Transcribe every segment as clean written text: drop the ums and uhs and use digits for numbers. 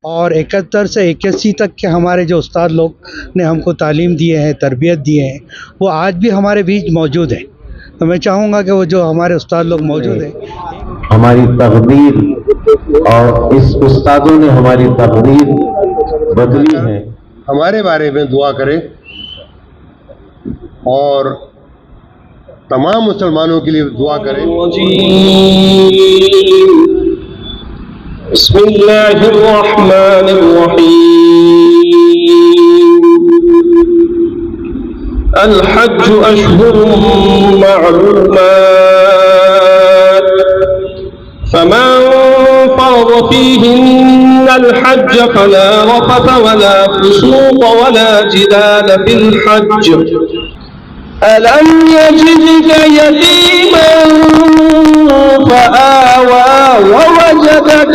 और 71 से 81 तक के हमारे जो उस्ताद लोग ने हमको तालीम दिए हैं, तरबियत दिए हैं, वो आज भी हमारे बीच मौजूद हैं। तो मैं चाहूँगा कि वो जो हमारे उस्ताद लोग मौजूद हैं, हमारी तकदीर और इस उस्तादों ने हमारी तकदीर बदली है। हमारे बारे में दुआ करें और तमाम मुसलमानों के लिए दुआ करें। अल हज्ज अशहुरुम मअलूमात फमन फरद फीहिन्नल हज्ज फला रफथ वला फुसूक वला जिदाल फिल हज्ज अलम यजिदक यतीमन फआवा ववजदक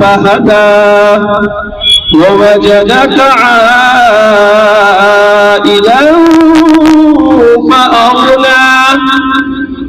फहदा ववजदक आइलन फअगना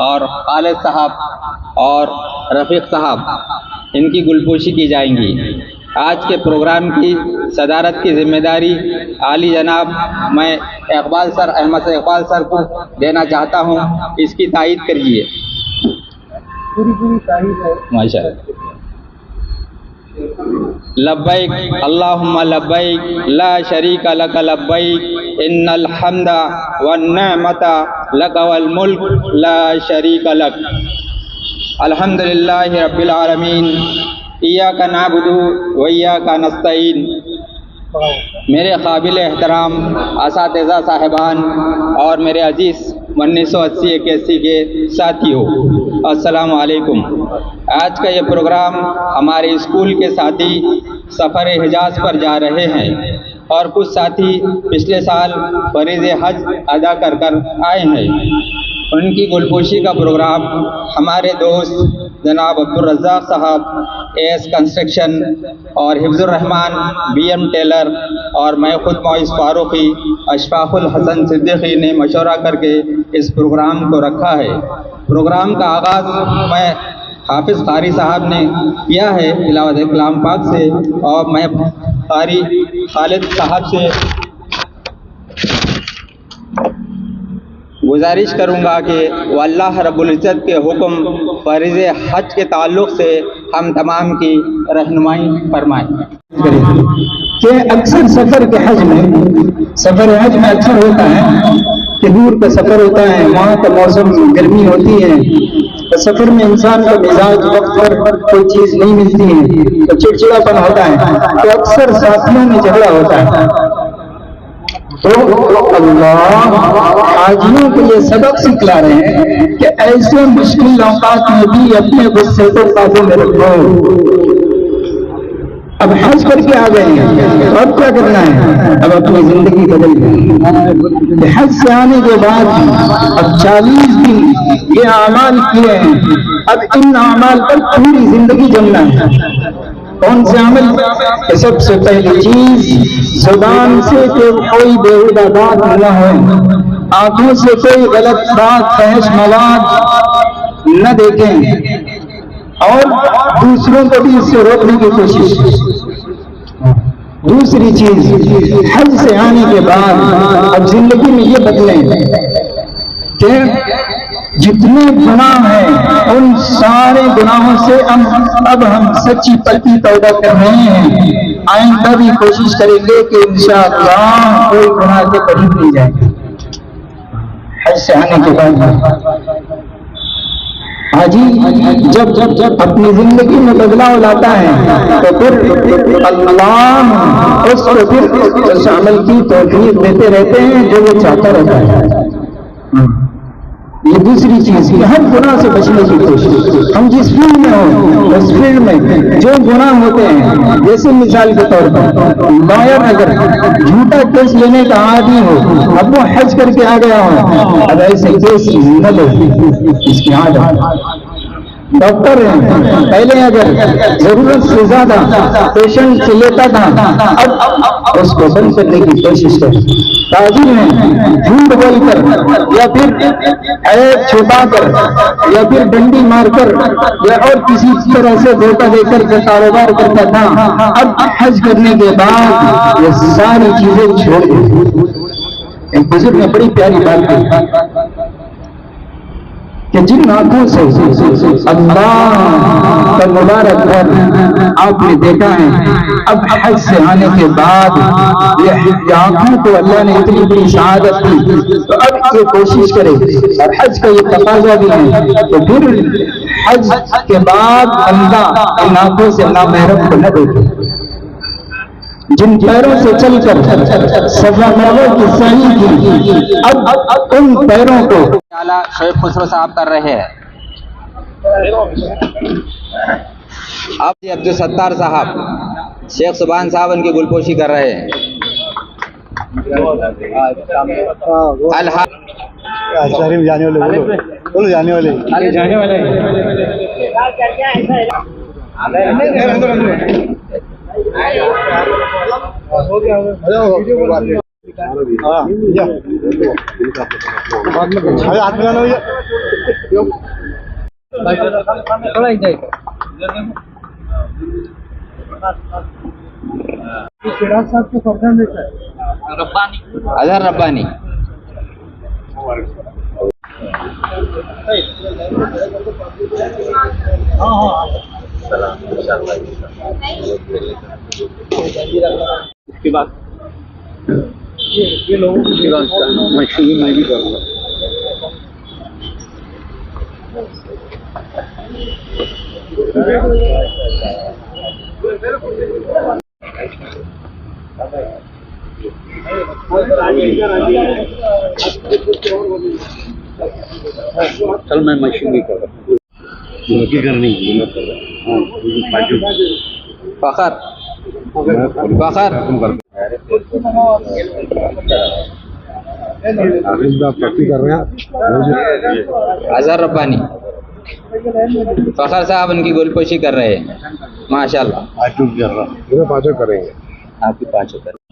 और खालिद साहब और रफ़ीक साहब इनकी गुलपोशी की जाएंगी। आज के प्रोग्राम की सदारत की जिम्मेदारी आली जनाब मैं इकबाल सर, अहमद से इकबाल सर को देना चाहता हूँ। इसकी तायीद करिए। पूरी तायीद है माशाअल्लाह। लब्बैक अल्लाहुम्मा लब्बैक ला शरीका लक लब्बैक इन्नल हम्दा वन निअमता लक वल मुल्क ला शरीका लक। अल्हम्दुलिल्लाहि रब्बिल आलमीन इय्याका नअबुदु व इय्याका नस्तईन। मेरे काबिल एहतराम असातिज़ा साहिबान और मेरे अजीज़ 1980-81 के साथियों, अस्सलाम वालेकुम। आज का ये प्रोग्राम हमारे स्कूल के साथी सफ़र हिजाज पर जा रहे हैं और कुछ साथी पिछले साल फरीज़ हज अदा कर आए हैं। उनकी गुलपोशी का प्रोग्राम हमारे दोस्त जनाब अब्दुल रज़्ज़ाक़ साहब AS कंस्ट्रक्शन और हिफ्ज़ुर रहमान BM टेलर और मैं खुद मोइस फारूकी अशफाकुल हसन सिद्दीकी ने मशवरा करके इस प्रोग्राम को रखा है। प्रोग्राम का आगाज़ मैं हाफिज़ कारी साहब ने किया है तिलावत कलाम पाक से और मैं कारी खालिद साहब से गुजारिश करूँगा कि वो अल्लाह रब्बुल इज़्ज़त के हुक्म फरीज़ हज के ताल्लुक़ से हम तमाम की रहनुमाई फरमाएँ। कि अक्सर सफ़र के हज में अक्सर होता है कि दूर का सफ़र होता है, वहाँ का मौसम गर्मी होती है, तो सफ़र में इंसान का मिजाज वक्त पर कोई चीज़ नहीं मिलती है तो चिड़चिड़ापन होता है, तो अक्सर साथियों में झगड़ा होता है। तो अल्लाह हाजियों को ये सबक सिखला रहे हैं कि ऐसे मुश्किल औकात में भी अपने गुस्से को काबू में रखो। अब हज करके आ गए हैं तो अब क्या करना है? अब अपनी जिंदगी बदलनी है। हज से आने के बाद अब 40 दिन ये अमाल किए हैं, अब इन अमाल पर पूरी जिंदगी जमना है। कौन से अमल? सबसे पहली चीज जुबान से कोई बेहुदा बात न हो, आंखों से कोई गलत बात फहश मवाद न देखें और दूसरों को भी इससे रोकने की कोशिश। दूसरी चीज हज से आने के बाद अब जिंदगी में ये बदलें कि जितने गुनाह हैं उन सारे गुनाहों से अब हम सच्ची पक्की तौबा कर रहे हैं। आइंदा भी कोशिश करेंगे कि इंशाअल्लाह कोई गुनाह के करीब नहीं जाएंगे। हज से आने के बाद हाजी जब जब जब अपनी जिंदगी में बदलाव लाता है तो फिर अल्लाह उसको फिर उस अमल की तौफीक देते रहते हैं जो वो चाहता रहता है। ये दूसरी चीज है, हर गुनाह से बचने की कोशिश। हम जिस फील्ड में हो उस फील्ड में जो गुनाह होते हैं, जैसे मिसाल के तौर पर लॉयर अगर झूठा केस लेने का आदमी हो, अब वो हज करके आ गया हो, अब ऐसे केस न लो, इसकी आदत। डॉक्टर पहले अगर जरूरत से ज्यादा पेशेंट से लेता था, अब उसको बंद करने की कोशिश करें। ताजिर है झूठ बोलकर या फिर ऐप छुपाकर या फिर डंडी मारकर या और किसी तरह से धोखा देकर के कारोबार करता था, अब हज करने के बाद ये सारी चीजें छोड़ दी। एक बुजुर्ग ने बड़ी प्यारी बात की कि जिन आंखों से अल्लाह का मुबारक घर आपने देखा है, अब हज से आने के बाद ये आंखों को अल्लाह ने इतनी बड़ी शहादत दी, तो अब ये कोशिश करे और हज का ये तकाजा भी है, तो फिर हज के बाद अल्लाह इन आंखों से नामहरम को न देखे। जिन पैरों से चलकर सफा मरवा की सही की, अब उन पैरों को आला शोएब खुसरो साहब कर रहे हैं। अब अब्दुल सत्तार साहब, शेख सुभान साहब उनकी गुलपोशी कर रहे हैं। जाने वाले बोलो जाने वाले हो गया हाथ में थोड़ा ही जाएगा। साहब के फरमान है रब्बानी, अजहर रब्बानी। इसके बाद ये लोगों की मशहूर मैं भी करूँगा। चल मैं मशीन भी कर रहा हूँ करनी फखर कर रहे हैं अजहर रब्बानी। फखर साहब उनकी गुलपोशी कर रहे हैं माशाल्लाह। पाँचों करेंगे आपकी पाँचों करेंगे।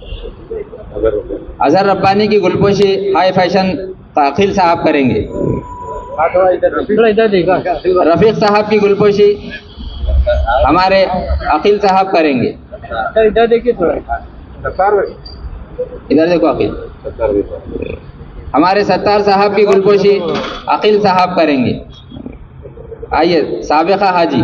अजहर रब्बानी की गुलपोशी हाई फैशन अकील साहब करेंगे। रफीक साहब की गुलपोशी हमारे अकील साहब करेंगे। इधर देखिए थोड़ा, इधर देखो अकील। हमारे सत्तार साहब की गुलपोशी अकील साहब करेंगे। आइए साबिका हाजी।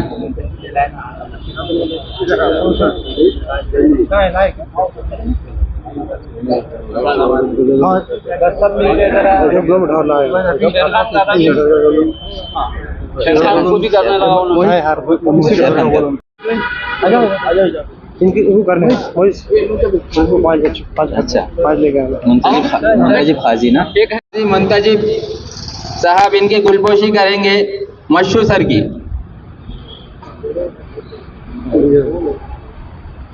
इनकी करने अच्छा मुंतजिब खाजी ना, मुंतजिब साहब इनकी गुलपोशी करेंगे मशहूर सर की।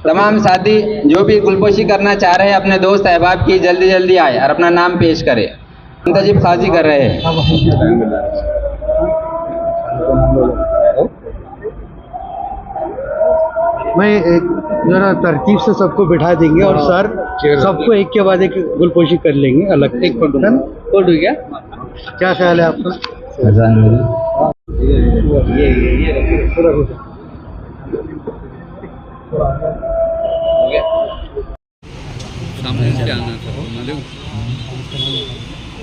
तमाम साथी जो भी गुलपोशी करना चाह रहे हैं अपने दोस्त अहबाब की जल्दी जल्दी आए और अपना नाम पेश करें। मुंतजिब खाजी कर रहे हैं। मैं एक जरा तरतीब से सबको बिठा देंगे और सर सबको एक के बाद एक गुलपोशी कर लेंगे अलग। एक मिनट कोड हो गया, क्या ख्याल है आपका? सामने से आना था, मालूम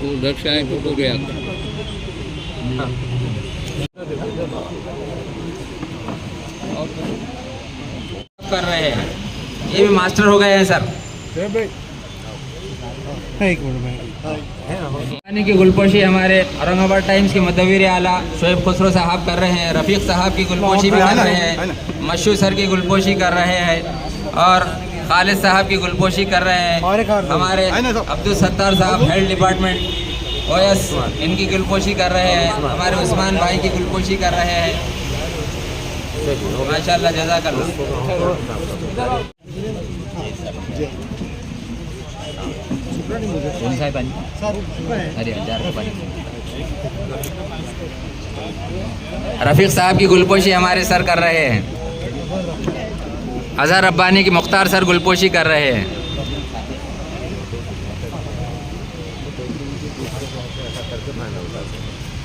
उधर से आए तो गया। कर रहे हैं, ये भी मास्टर हो गए हैं सर। की गुलपोशी हमारे औरंगाबाद टाइम्स के मुदव्विर आला शोएब खुसरो साहब कर रहे हैं, रफ़ीक साहब की गुलपोशी भी कर रहे हैं, मशहूर सर की गुलपोशी कर रहे हैं और खालिद साहब की गुलपोशी कर रहे हैं। हमारे अब्दुल सत्तार साहब हेल्थ डिपार्टमेंट ओएस इनकी गुलपोशी कर रहे हैं, हमारे उस्मान भाई की गुलपोशी कर रहे हैं। माशाल्लाह, जज़ाकल्लाह। रफ़ीक साहब की गुलपोशी हमारे सर कर रहे हैं, अज़हर रब्बानी की मुख्तार सर गुलपोशी कर रहे हैं।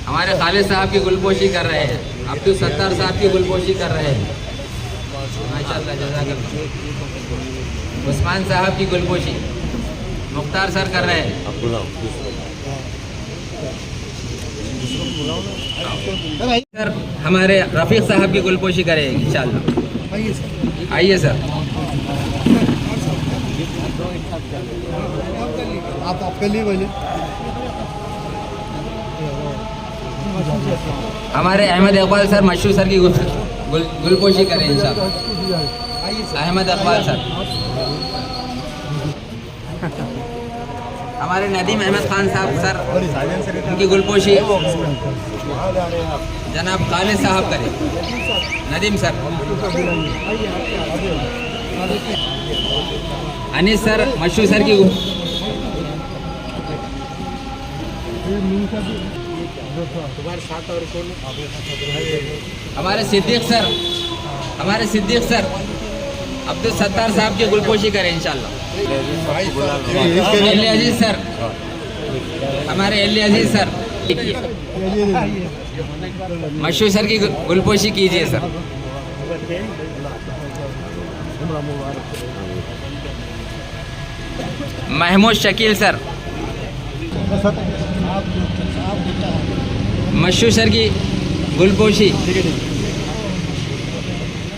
हमारे खालिद साहब की गुलपोशी कर रहे हैं, अब्दुल सत्तार साहब की गुलपोशी कर रहे हैं। माशाल्लाह, जज़ाकल्लाह। उस्मान साहब की गुलपोशी मुख्तार सर कर रहे हैं। सर हमारे रफ़ीक साहब की गुलपोशी करेंगे इंशाल्लाह। आइए सर। आप आपके लिए बोलिए। हमारे अहमद इकबाल सर मशहूर सर की गुलपोशी करें इंशाल्लाह। अहमद इकबाल सर। हमारे नदीम अहमद खान साहब सर उनकी गुलपोशी जनाब खालिद साहब करें। नदीम सर। अनीस सर मशहूर सर की हमारे सिद्दीक सर अब्दुल सत्तार साहब की गुलपोशी करें इंशाल्लाह। एल अजीज सर, हमारे एल अजीज सर मशहूर सर की गुलपोशी कीजिए सर। महमूद शकील सर मशहूर सर की गुलपोशी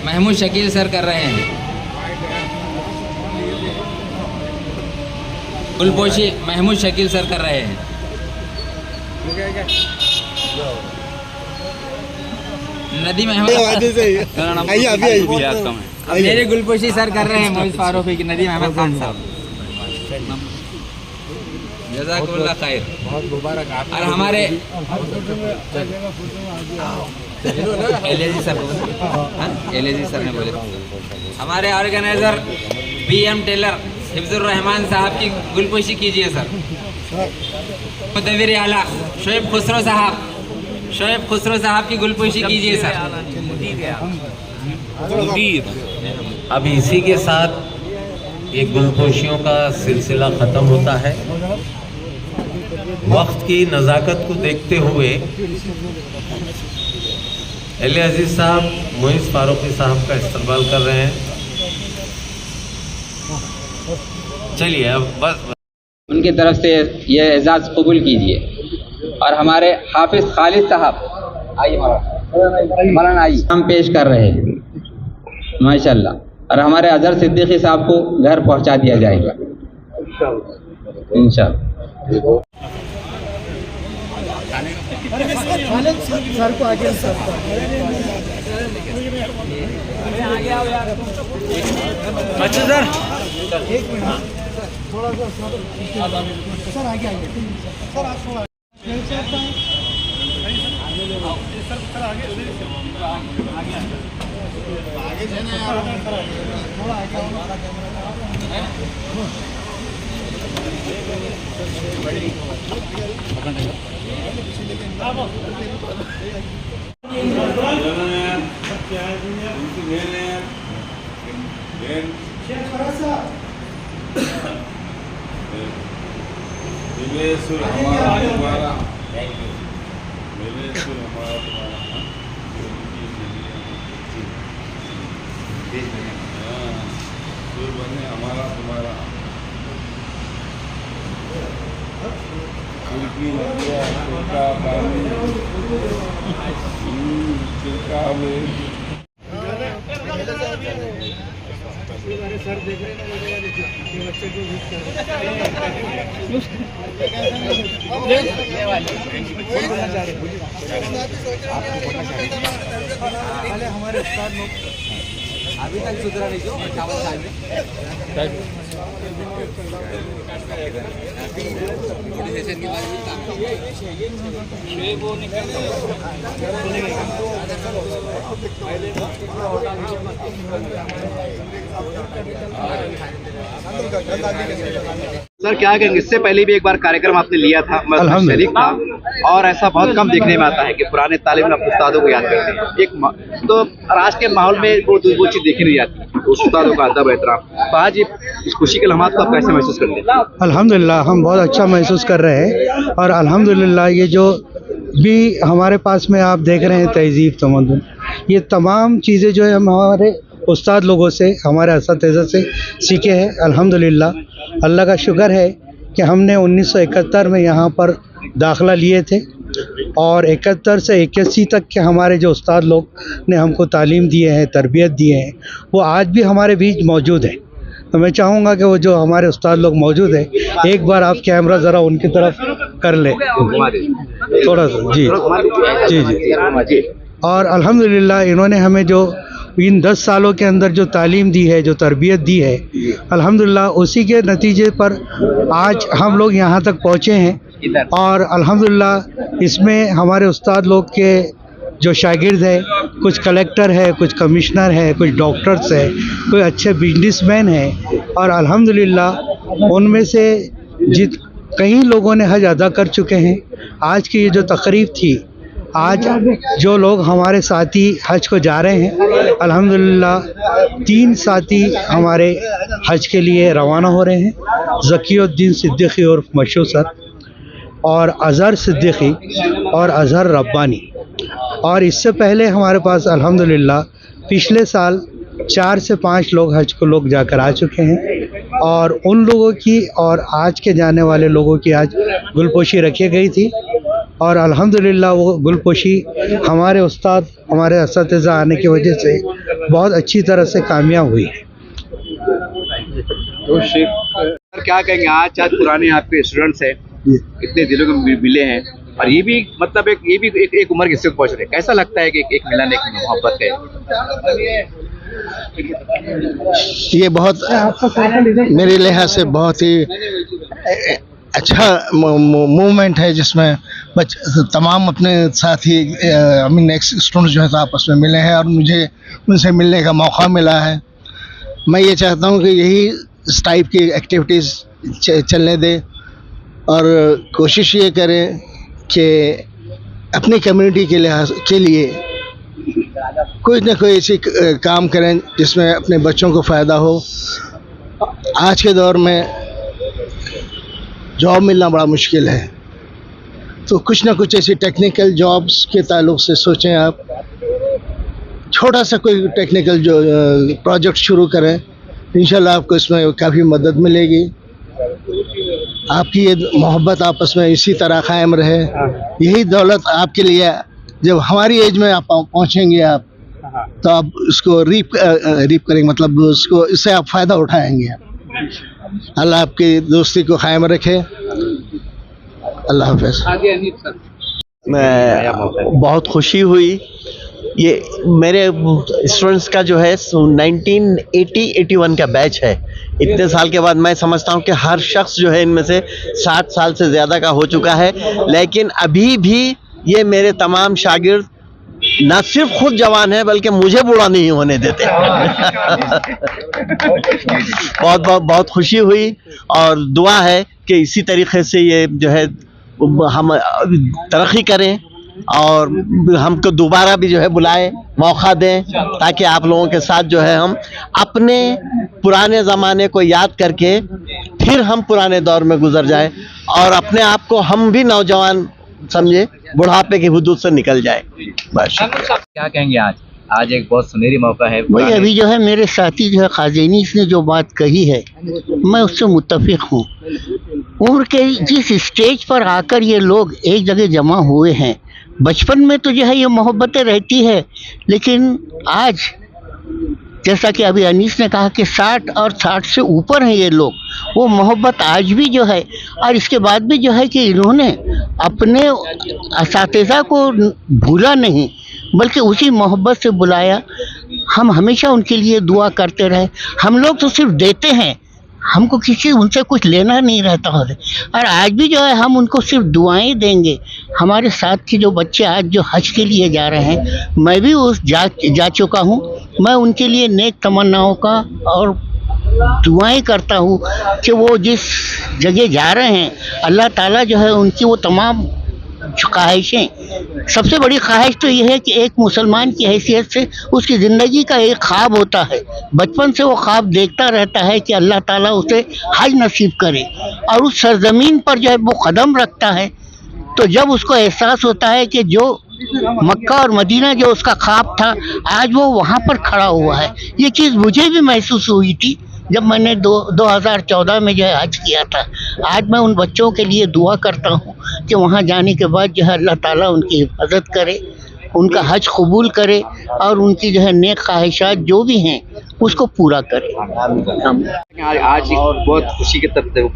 महमूद शकील सर कर रहे हैं। गुलपोशी महमूद शकील सर कर रहे हैं। नदीम अहमद मेरे गुलपोशी सर कर रहे हैं मोहित फारूकी की नदीम अहमद खान साहब। जज़ाकुमुल्लाह खैर। और हमारे एलएजी सर ने बोले हमारे ऑर्गेनाइजर बीएम टेलर हिफ्जुर रहमान साहब की गुलपोशी कीजिए सर। मुदव्विर आला शोएब खुसरो साहब की गुलपोशी कीजिए सर। अब इसी के साथ ये गुलपोशियों का सिलसिला ख़त्म होता है। वक्त की नज़ाकत को देखते हुए एले अजीज साहब मोहित फारूकी साहब का इस्तकबाल कर रहे हैं। चलिए अब बस उनकी तरफ से ये एजाज़ कबूल कीजिए। और हमारे हाफिज़ खालिद साहब आइए मौलाना आइए हम पेश कर रहे हैं माशाल्लाह। और हमारे अजहर सिद्दीकी साहब को घर पहुंचा दिया जाएगा इंशाल्लाह। सर को आगे सर अच्छा सर एक मिनट थोड़ा सा सर आगे आइए सर आप थोड़ा आगे थोड़ा हमारा तुम्हारा सर देख रहे हैं ये बच्चे को पहले हमारे उस्ताद लोग अभी तक सुधरा नहीं जो 58 साल में सर क्या कहेंगे, इससे पहले भी एक बार कार्यक्रम आपने लिया था, मैं उसमें शरीक था, और ऐसा बहुत कम देखने में आता है कि पुराने तालिब अपने उस्तादों को याद करते हैं। एक तो आज के माहौल में वो चीज़ देखी नहीं जाती, उस्तादों का अदब एहतराम। तो आज इस खुशी के लम्हात को आप कैसे महसूस करते हैं? अल्हम्दुलिल्लाह हम बहुत अच्छा महसूस कर रहे हैं, और अल्हम्दुलिल्लाह ये जो भी हमारे पास में आप देख रहे हैं तहजीब तमद्दुन, ये तमाम चीज़ें जो है हम हमारे उस्ताद लोगों से, हमारे असातिज़ा से सीखे हैं। अल्हम्दुलिल्लाह अल्लाह का शुक्र है कि हमने 1971 में यहाँ पर दाखिला लिए थे, और 71 से 81 तक के हमारे जो उस्ताद लोग ने हमको तालीम दिए हैं, तरबियत दिए हैं, वो आज भी हमारे बीच मौजूद है। तो मैं चाहूँगा कि वो जो हमारे उस्ताद लोग मौजूद हैं, एक बार आप कैमरा ज़रा उनकी तरफ कर लें थोड़ा सा। जी जी जी। और अल्हम्दुलिल्लाह इन्होंने हमें जो इन 10 सालों के अंदर जो तालीम दी है, जो तरबियत दी है, अल्हम्दुलिल्लाह उसी के नतीजे पर आज हम लोग यहाँ तक पहुँचे हैं। और अल्हम्दुलिल्लाह इसमें हमारे उस्ताद लोग के जो शागिर्द है, कुछ कलेक्टर है, कुछ कमिश्नर है, कुछ डॉक्टर्स है, कोई अच्छे बिजनेसमैन है, और अल्हम्दुलिल्लाह उनमें से कई लोगों ने हज अदा कर चुके हैं। आज की ये जो तकरीब थी, आज जो लोग हमारे साथी हज को जा रहे हैं, अल्हम्दुलिल्लाह 3 साथी हमारे हज के लिए रवाना हो रहे हैं, ज़कीउद्दीन सिद्दीकी और मशहूर सर, और अज़हर सिद्दीकी और अज़हर रब्बानी। और इससे पहले हमारे पास अल्हम्दुलिल्लाह पिछले साल 4 से 5 लोग हज को लोग जाकर आ चुके हैं, और उन लोगों की और आज के जाने वाले लोगों की आज गुलपोशी रखी गई थी। और अल्हम्दुलिल्लाह वो गुलपोशी हमारे उस्ताद, हमारे असातिज़ा आने की वजह से बहुत अच्छी तरह से कामयाब हुई है। तो सर क्या कहेंगे, आज पुराने आपके स्टूडेंट्स हैं, इतने दिलों को मिले हैं, और ये भी मतलब एक उम्र के हिस्से पहुँच रहे हैं, कैसा लगता है कि एक मिलन, एक मोहब्बत है? ये बहुत मेरे लिहाज से बहुत ही अच्छा मूवमेंट है, जिसमें तमाम अपने साथी नेक्स्ट स्टूडेंट्स जो है आपस में मिले हैं, और मुझे उनसे मिलने का मौका मिला है। मैं ये चाहता हूँ कि यही इस टाइप की एक्टिविटीज़ चलने दें, और कोशिश ये करें कि अपनी कम्युनिटी के लिए कोई ना कोई ऐसी काम करें जिसमें अपने बच्चों को फ़ायदा हो। आज के दौर में जॉब मिलना बड़ा मुश्किल है, तो कुछ ना कुछ ऐसी टेक्निकल जॉब्स के ताल्लुक से सोचें आप, छोटा सा कोई टेक्निकल जो प्रोजेक्ट शुरू करें, इंशाल्लाह आपको इसमें काफ़ी मदद मिलेगी। आपकी ये मोहब्बत आपस में इसी तरह कायम रहे, यही दौलत आपके लिए जब हमारी एज में आप पहुँचेंगे आप, तो आप उसको रीप करेंगे, मतलब उसको इससे आप फ़ायदा उठाएंगे। अल्लाह आपकी दोस्ती को कायम रखे। अल्लाह हाफ़िज़। मैं बहुत खुशी हुई, ये मेरे स्टूडेंट्स का जो है 1980-81 का बैच है। इतने साल के बाद मैं समझता हूँ कि हर शख्स जो है इनमें से 60 साल से ज़्यादा का हो चुका है, लेकिन अभी भी ये मेरे तमाम शागिर्द न सिर्फ खुद जवान है बल्कि मुझे बूढ़ा नहीं होने देते। बहुत खुशी हुई, और दुआ है कि इसी तरीके से ये जो है हम तरक्की करें, और हमको दोबारा भी जो है बुलाएं, मौका दें, ताकि आप लोगों के साथ जो है हम अपने पुराने ज़माने को याद करके फिर हम पुराने दौर में गुजर जाएं, और अपने आप को हम भी नौजवान समझे, बुढ़ापे की हुदूद से निकल जाए। बस। क्या कहेंगे, आज एक बहुत सुनहरी मौका है। वही अभी जो है मेरे साथी जो है खाज़ीनी ने जो बात कही है, मैं उससे मुत्तफिक हूँ। उम्र के जिस स्टेज पर आकर ये लोग एक जगह जमा हुए हैं, बचपन में तो जो है ये मोहब्बतें रहती है, लेकिन आज जैसा कि अभी अनीस ने कहा कि 60 और 60 से ऊपर हैं ये लोग, वो मोहब्बत आज भी जो है, और इसके बाद भी जो है कि इन्होंने अपने असातिज़ा को भूला नहीं बल्कि उसी मोहब्बत से बुलाया। हम हमेशा उनके लिए दुआ करते रहे। हम लोग तो सिर्फ देते हैं, हमको किसी उनसे कुछ लेना नहीं रहता है, और आज भी जो है हम उनको सिर्फ दुआएं देंगे। हमारे साथ के जो बच्चे आज जो हज के लिए जा रहे हैं, मैं भी उस जा चुका हूँ। मैं उनके लिए नेक तमन्नाओं का और दुआएं करता हूँ कि वो जिस जगह जा रहे हैं, अल्लाह ताला जो है उनकी वो तमाम ख्वाहिशें, सबसे बड़ी ख्वाहिश तो ये है कि एक मुसलमान की हैसियत से उसकी ज़िंदगी का एक ख्वाब होता है, बचपन से वो ख्वाब देखता रहता है कि अल्लाह ताला उसे हज नसीब करे, और उस सरजमीन पर जो है वो कदम रखता है, तो जब उसको एहसास होता है कि जो मक्का और मदीना जो उसका ख्वाब था, आज वो वहाँ पर खड़ा हुआ है। ये चीज़ मुझे भी महसूस हुई थी जब मैंने 2014 में जो है हज किया था। आज मैं उन बच्चों के लिए दुआ करता हूँ कि वहाँ जाने के बाद जो है अल्लाह ताला उनकी हिफाजत करे, उनका हज कबूल करे, और उनकी जो है नेक ख्वाहिशात जो भी हैं उसको पूरा करे। आज बहुत खुशी के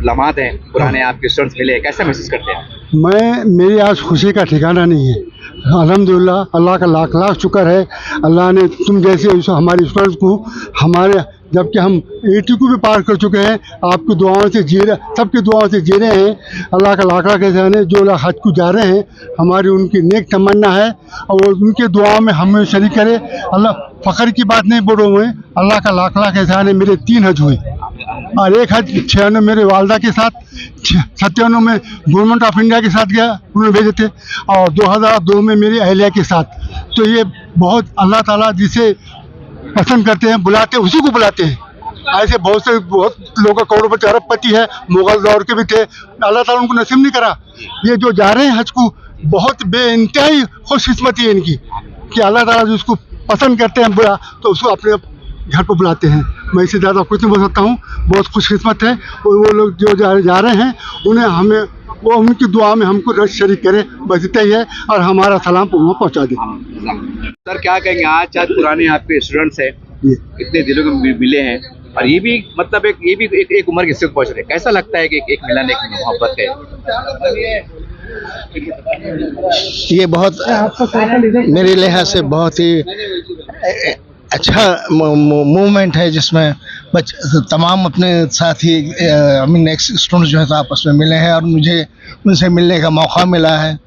लम्हात हैं, पुराने आपके स्टूडेंट्स मिले, कैसा महसूस करते हैं? मेरी आज खुशी का ठिकाना नहीं है। अल्हम्दुलिल्लाह, अल्लाह का लाख लाख शुक्र है, अल्लाह ने तुम जैसे हमारे स्टूडेंट्स को, हमारे जबकि हम 80 को भी पार कर चुके हैं, आपकी दुआओं से जी रहे, सबकी दुआओं से जी रहे हैं। अल्लाह का लाख लाख एहसान है। जो लोग हज को जा रहे हैं, हमारी उनकी नेक तमन्ना है और उनके दुआओं में हमें शरीक करे। अल्लाह फ़ख्र की बात नहीं बोलो मैं, अल्लाह का लाख लाख एहसान है। मेरे 3 हज हुए और एक हज 96 मेरे वालदा के साथ, 97 में गवर्नमेंट ऑफ इंडिया के साथ गया, उन्होंने भेजे थे, और 2002 में मेरी अहलिया के साथ। तो ये बहुत अल्लाह ताला जिसे पसंद करते हैं, बुलाते हैं, उसी को बुलाते हैं। ऐसे बहुत लोगों का करोड़पति अरबपति है, मुगल दौर के भी थे, अल्लाह ताला उनको नसीब नहीं करा। ये जो जा रहे हैं हज को, बहुत बेइंतहाई खुशकिस्मती है इनकी कि अल्लाह ताला जिसको पसंद करते हैं बुला, तो उसको अपने घर पर बुलाते हैं। मैं इससे ज़्यादा कुछ नहीं बोल सकता हूँ। बहुत खुशकिस्मत है और वो लोग जो जा रहे हैं, उन्हें हमें वो उनकी दुआ में हमको रश शरीक करे, बस इतना ही है, और हमारा सलाम वहाँ पहुँचा दे। सर क्या कहेंगे, आज पुराने आपके स्टूडेंट्स हैं, इतने दिनों में मिले हैं, और ये भी मतलब एक उम्र के हिस्से पहुँच रहे हैं, कैसा लगता है कि एक मिलन, एक मोहब्बत है? ये बहुत मेरे लिहाज से बहुत ही अच्छा मूवमेंट है, जिसमें तमाम अपने साथी नेक्स्ट स्टूडेंट्स जो है तो आपस में मिले हैं, और मुझे उनसे मिलने का मौका मिला है।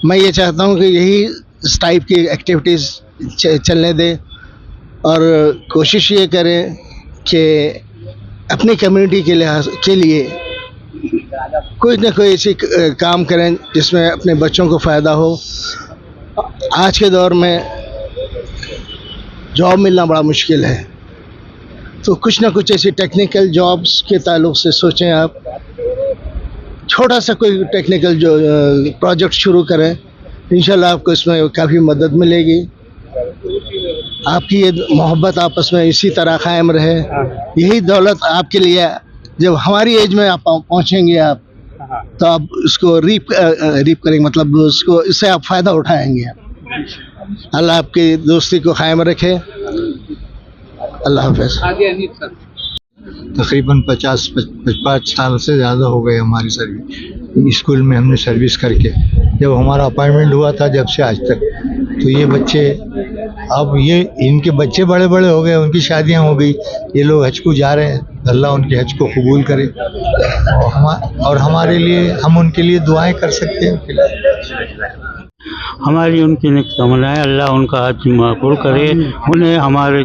मैं ये चाहता हूँ कि यही इस टाइप की एक्टिविटीज़ चलने दें, और कोशिश ये करें कि अपनी कम्युनिटी के लिए कोई ना कोई ऐसी काम करें जिसमें अपने बच्चों को फ़ायदा हो। आज के दौर में जॉब मिलना बड़ा मुश्किल है, तो कुछ ना कुछ ऐसी टेक्निकल जॉब्स के ताल्लुक़ से सोचें। आप छोटा सा कोई टेक्निकल जो प्रोजेक्ट शुरू करें, इंशाल्लाह आपको इसमें काफ़ी मदद मिलेगी। आपकी ये मोहब्बत आपस में इसी तरह कायम रहे, यही दौलत आपके लिए, जब हमारी एज में आप पहुँचेंगे आप, तो आप उसको रीप करेंगे, मतलब उसको, इससे आप फ़ायदा उठाएंगे। अल्लाह आपकी दोस्ती को कायम रखे। अल्लाह हाफ़िज़। तकरीबन 55 साल से ज़्यादा हो गए हमारी सर्विस, स्कूल में हमने सर्विस करके। जब हमारा अपॉइंटमेंट हुआ था, जब से आज तक, तो ये बच्चे, अब ये इनके बच्चे बड़े बड़े हो गए, उनकी शादियां हो गई, ये लोग हज को जा रहे हैं। अल्लाह उनके हज को कबूल करे, और हमारे लिए, हम उनके लिए दुआएं कर सकते हैं। हमारी उनकी नेक तमन्नाएं, अल्लाह उनका हज मकबूल करे, उन्हें हमारे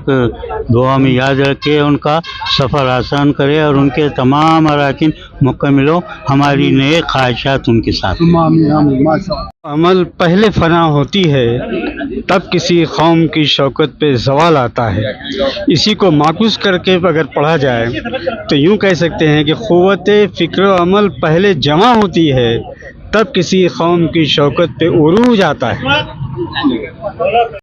दुआ में याद रखे, उनका सफ़र आसान करे, और उनके तमाम अराकीन मुकम्मिल, हमारी नेक ख्वाहिशात उनके साथ। अमल पहले फना होती है, तब किसी कौम की शौकत पे ज़वाल आता है। इसी को माकूस करके अगर पढ़ा जाए तो यूँ कह सकते हैं कि क़ुव्वत फ़िक्र अमल पहले जमा होती है, तब किसी कौम की शौकत पे उरूज आता है।